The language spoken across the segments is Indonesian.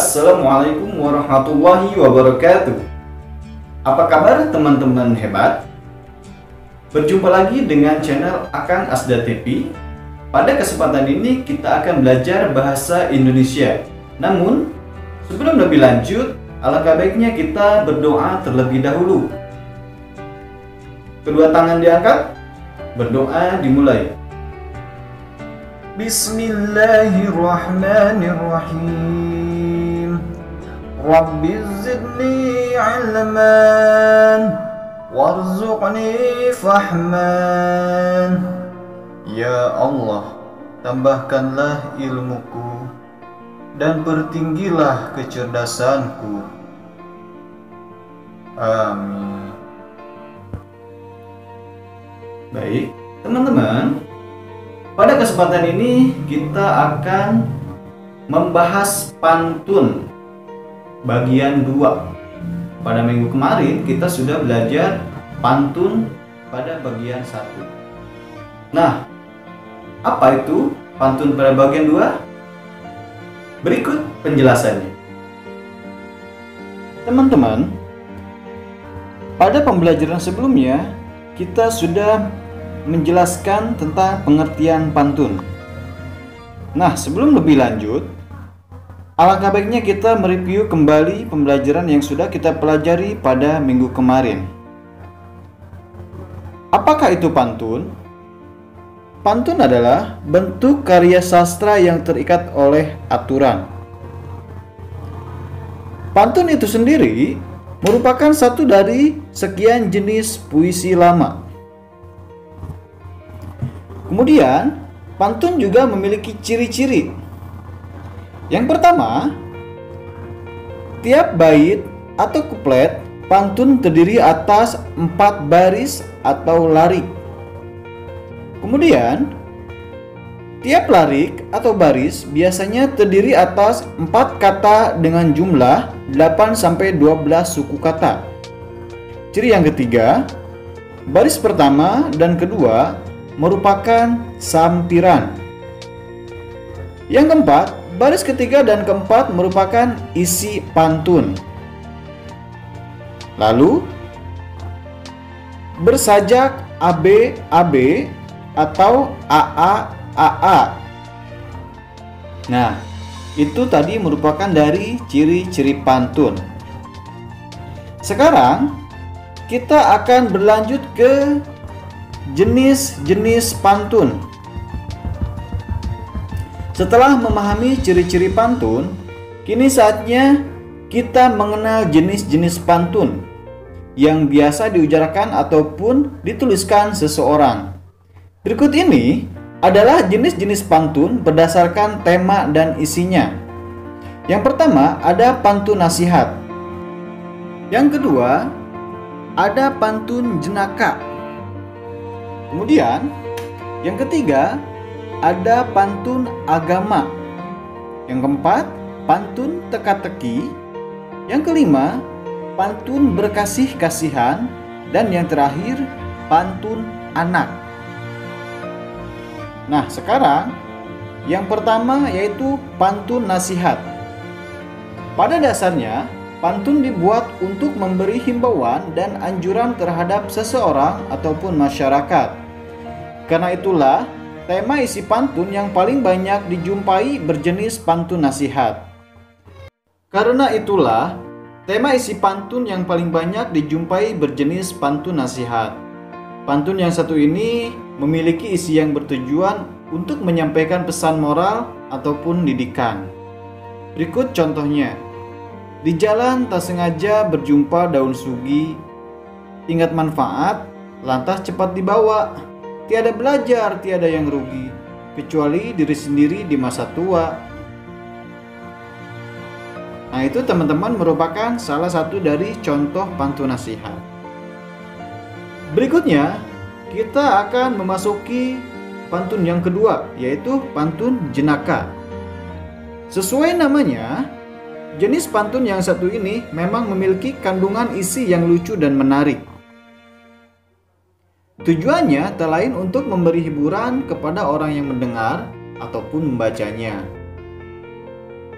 Assalamualaikum warahmatullahi wabarakatuh. Apa kabar teman-teman hebat? Berjumpa lagi dengan channel Akang Asda TV. Pada kesempatan ini kita akan belajar bahasa Indonesia. Namun, sebelum lebih lanjut, alangkah baiknya kita berdoa terlebih dahulu. Kedua tangan diangkat, berdoa dimulai. Bismillahirrahmanirrahim. Rabbi zidni ilman warzuqni fahman. Ya Allah, tambahkanlah ilmuku dan pertinggilah kecerdasanku. Amin. Baik, teman-teman. Pada kesempatan ini kita akan membahas pantun bagian 2. Pada minggu kemarin kita sudah belajar pantun pada bagian 1. Nah, apa itu pantun pada bagian 2? Berikut penjelasannya. Teman-teman, pada pembelajaran sebelumnya kita sudah menjelaskan tentang pengertian pantun. Nah, sebelum lebih lanjut, alangkah baiknya kita mereview kembali pembelajaran yang sudah kita pelajari pada minggu kemarin. Apakah itu pantun? Pantun adalah bentuk karya sastra yang terikat oleh aturan. Pantun itu sendiri merupakan satu dari sekian jenis puisi lama. Kemudian, pantun juga memiliki ciri-ciri. Yang pertama, tiap bait atau kuplet pantun terdiri atas 4 baris atau larik. Kemudian, tiap larik atau baris biasanya terdiri atas 4 kata dengan jumlah 8-12 suku kata. Ciri yang ketiga, baris pertama dan kedua merupakan sampiran. Yang keempat, baris ketiga dan keempat merupakan isi pantun. Lalu, bersajak AB-AB atau AA-AA. Nah, itu tadi merupakan dari ciri-ciri pantun. Sekarang, kita akan berlanjut ke jenis-jenis pantun. Setelah memahami ciri-ciri pantun, kini saatnya kita mengenal jenis-jenis pantun yang biasa diucapkan ataupun dituliskan seseorang. Berikut ini adalah jenis-jenis pantun berdasarkan tema dan isinya. Yang pertama ada pantun nasihat. Yang kedua ada pantun jenaka. Kemudian, yang ketiga ada pantun agama. Yang keempat, pantun teka-teki. Yang kelima, pantun berkasih-kasihan. Dan yang terakhir, pantun anak. Nah, sekarang yang pertama yaitu pantun nasihat. Pada dasarnya, pantun dibuat untuk memberi himbauan dan anjuran terhadap seseorang ataupun masyarakat. Karena itulah, tema isi pantun yang paling banyak dijumpai berjenis pantun nasihat. Karena itulah, tema isi pantun yang paling banyak dijumpai berjenis pantun nasihat. Pantun yang satu ini memiliki isi yang bertujuan untuk menyampaikan pesan moral ataupun didikan. Berikut contohnya. Di jalan tak sengaja berjumpa daun sugi, ingat manfaat, lantas cepat dibawa. Tiada belajar, tiada yang rugi, kecuali diri sendiri di masa tua. Nah, itu teman-teman merupakan salah satu dari contoh pantun nasihat. Berikutnya, kita akan memasuki pantun yang kedua, yaitu pantun jenaka. Sesuai namanya, jenis pantun yang satu ini memang memiliki kandungan isi yang lucu dan menarik. Tujuannya tak lain untuk memberi hiburan kepada orang yang mendengar ataupun membacanya.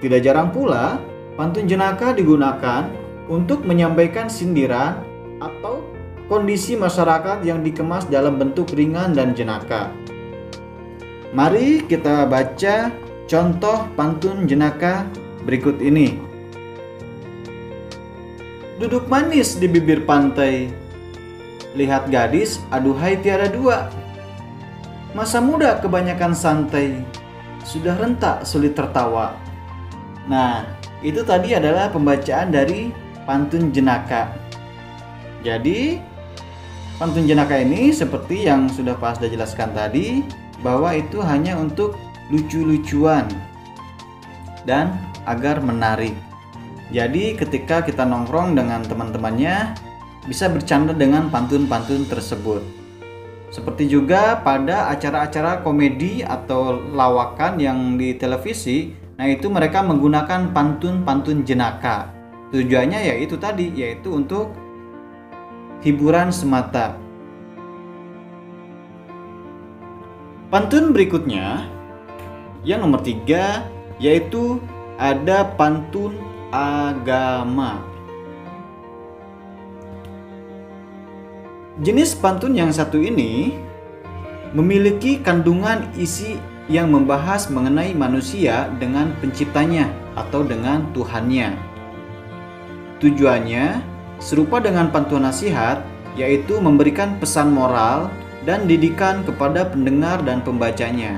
Tidak jarang pula, Pantun jenaka digunakan untuk menyampaikan sindiran atau kondisi masyarakat yang dikemas dalam bentuk ringan dan jenaka. Mari kita baca contoh pantun jenaka berikut ini. Duduk manis di bibir pantai, lihat gadis aduhai tiada dua. Masa muda kebanyakan santai, sudah rentak sulit tertawa. Nah, itu tadi adalah pembacaan dari pantun jenaka. Jadi, pantun jenaka ini seperti yang sudah Pak Asda jelaskan tadi, bahwa itu hanya untuk lucu-lucuan dan agar menarik. Jadi, ketika kita nongkrong dengan teman-temannya, bisa bercanda dengan pantun-pantun tersebut. Seperti juga pada acara-acara komedi atau lawakan yang di televisi, nah itu mereka menggunakan pantun-pantun jenaka. Tujuannya yaitu tadi, yaitu untuk hiburan semata. Pantun berikutnya, yang nomor 3, yaitu ada pantun agama. Jenis pantun yang satu ini memiliki kandungan isi yang membahas mengenai manusia dengan penciptanya atau dengan Tuhannya. Tujuannya serupa dengan pantun nasihat, yaitu memberikan pesan moral dan didikan kepada pendengar dan pembacanya.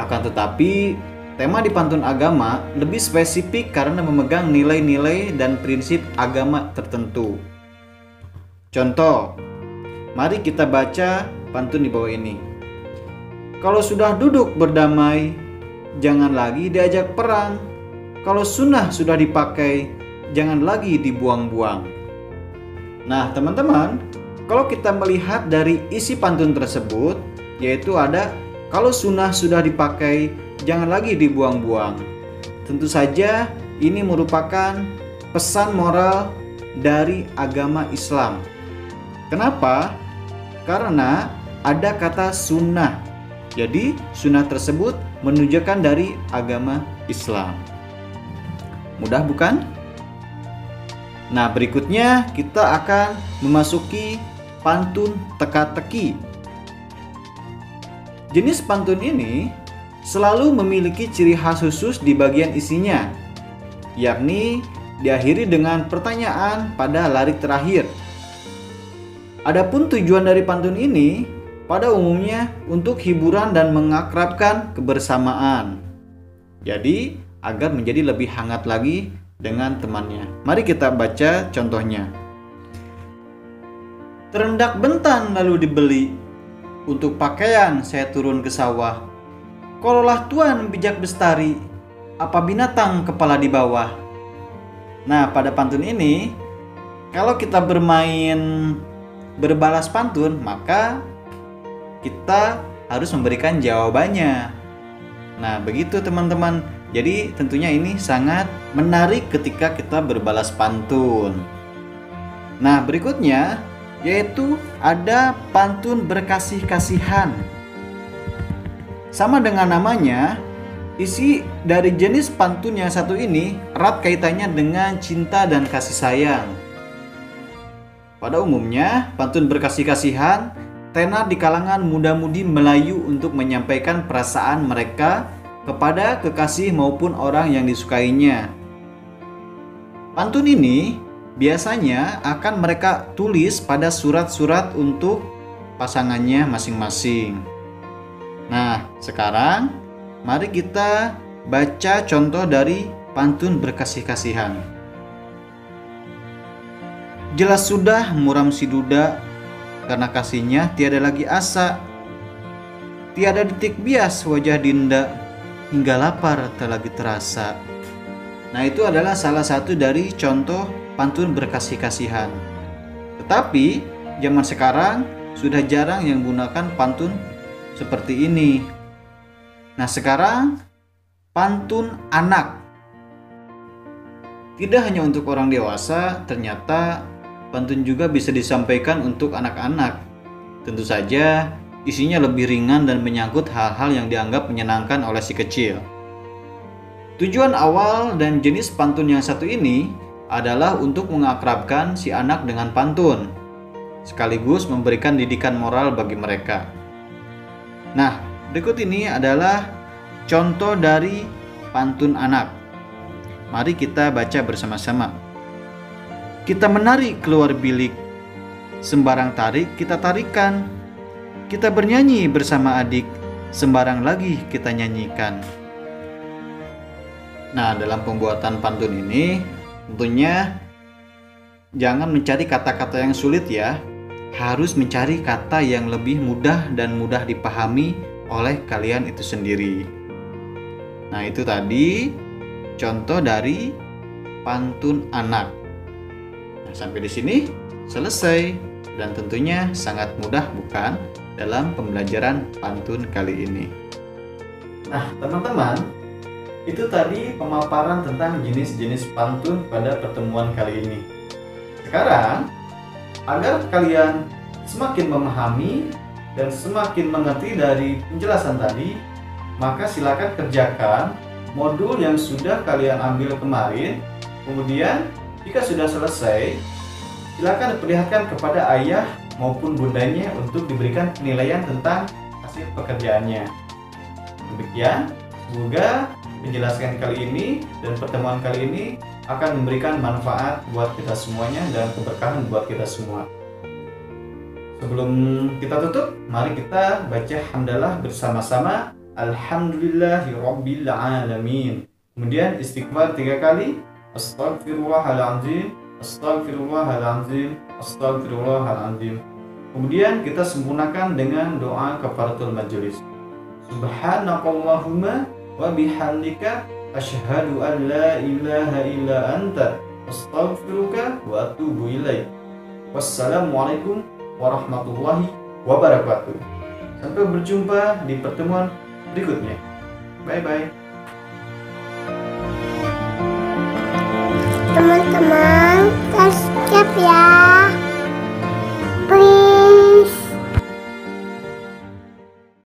Akan tetapi, tema di pantun agama lebih spesifik karena memegang nilai-nilai dan prinsip agama tertentu. Contoh, mari kita baca pantun di bawah ini. Kalau sudah duduk berdamai, jangan lagi diajak perang. Kalau sunnah sudah dipakai, jangan lagi dibuang-buang. Nah, teman-teman, kalau kita melihat dari isi pantun tersebut, yaitu ada kalau sunnah sudah dipakai, jangan lagi dibuang-buang. Tentu saja ini merupakan pesan moral dari agama Islam. Kenapa? Karena ada kata sunnah. Jadi sunnah tersebut menunjukkan dari agama Islam. Mudah bukan? Nah, berikutnya kita akan memasuki pantun teka-teki. Jenis pantun ini selalu memiliki ciri khas khusus di bagian isinya, yakni diakhiri dengan pertanyaan pada larik terakhir. Adapun tujuan dari pantun ini pada umumnya untuk hiburan dan mengakrabkan kebersamaan. Jadi, agar menjadi lebih hangat lagi dengan temannya. Mari kita baca contohnya. Terendak bentan lalu dibeli, untuk pakaian saya turun ke sawah. Kalaulah tuan bijak bestari, apa binatang kepala di bawah. Nah, pada pantun ini, kalau kita bermain berbalas pantun, maka kita harus memberikan jawabannya. Nah, begitu teman-teman. Jadi tentunya ini sangat menarik ketika kita berbalas pantun. Nah, berikutnya yaitu ada pantun berkasih-kasihan. Sama dengan namanya, isi dari jenis pantun yang satu ini erat kaitannya dengan cinta dan kasih sayang. Pada umumnya, pantun berkasih-kasihan tenar di kalangan muda-mudi Melayu untuk menyampaikan perasaan mereka kepada kekasih maupun orang yang disukainya. Pantun ini biasanya akan mereka tulis pada surat-surat untuk pasangannya masing-masing. Nah, sekarang mari kita baca contoh dari pantun berkasih-kasihan. Jelas sudah muram si duda, karena kasihnya tiada lagi asa. Tiada detik bias wajah dinda, hingga lapar tak lagi terasa. Nah, itu adalah salah satu dari contoh pantun berkasih-kasihan. Tetapi zaman sekarang sudah jarang yang menggunakan pantun seperti ini. Nah, sekarang pantun anak. Tidak hanya untuk orang dewasa, ternyata pantun juga bisa disampaikan untuk anak-anak. Tentu saja isinya lebih ringan dan menyangkut hal-hal yang dianggap menyenangkan oleh si kecil. Tujuan awal dan jenis pantun yang satu ini adalah untuk mengakrabkan si anak dengan pantun, sekaligus memberikan didikan moral bagi mereka. Nah, berikut ini adalah contoh dari pantun anak. Mari kita baca bersama-sama. Kita menari keluar bilik, sembarang tarik kita tarikan. Kita bernyanyi bersama adik, sembarang lagi kita nyanyikan. Nah, dalam pembuatan pantun ini tentunya jangan mencari kata-kata yang sulit ya. Harus mencari kata yang lebih mudah dan mudah dipahami oleh kalian itu sendiri. Nah, itu tadi contoh dari pantun anak. Nah, sampai di sini selesai dan tentunya sangat mudah bukan dalam pembelajaran pantun kali ini. Nah, teman-teman, itu tadi pemaparan tentang jenis-jenis pantun pada pertemuan kali ini. Sekarang, agar kalian semakin memahami dan semakin mengerti dari penjelasan tadi, maka silakan kerjakan modul yang sudah kalian ambil kemarin. Kemudian, jika sudah selesai, silakan diperlihatkan kepada ayah maupun bundanya untuk diberikan penilaian tentang hasil pekerjaannya. Demikian, semoga penjelasan kali ini dan pertemuan kali ini akan memberikan manfaat buat kita semuanya dan keberkahan buat kita semua. Sebelum kita tutup, mari kita baca hamdalah bersama-sama. Alhamdulillahirabbil alamin. Kemudian istighfar 3 kali. Astaghfirullahaladzim, astaghfirullahaladzim, astaghfirullahaladzim. Kemudian kita sempurnakan dengan doa kafaratul majelis. Subhanakallahumma wa bihamdika asyhadu an la ilaha illa anta astaghfiruka wa atubu ilaik. Wassalamualaikum warahmatullahi wabarakatuh. Sampai berjumpa di pertemuan berikutnya. Bye bye. Teman-teman, subscribe ya.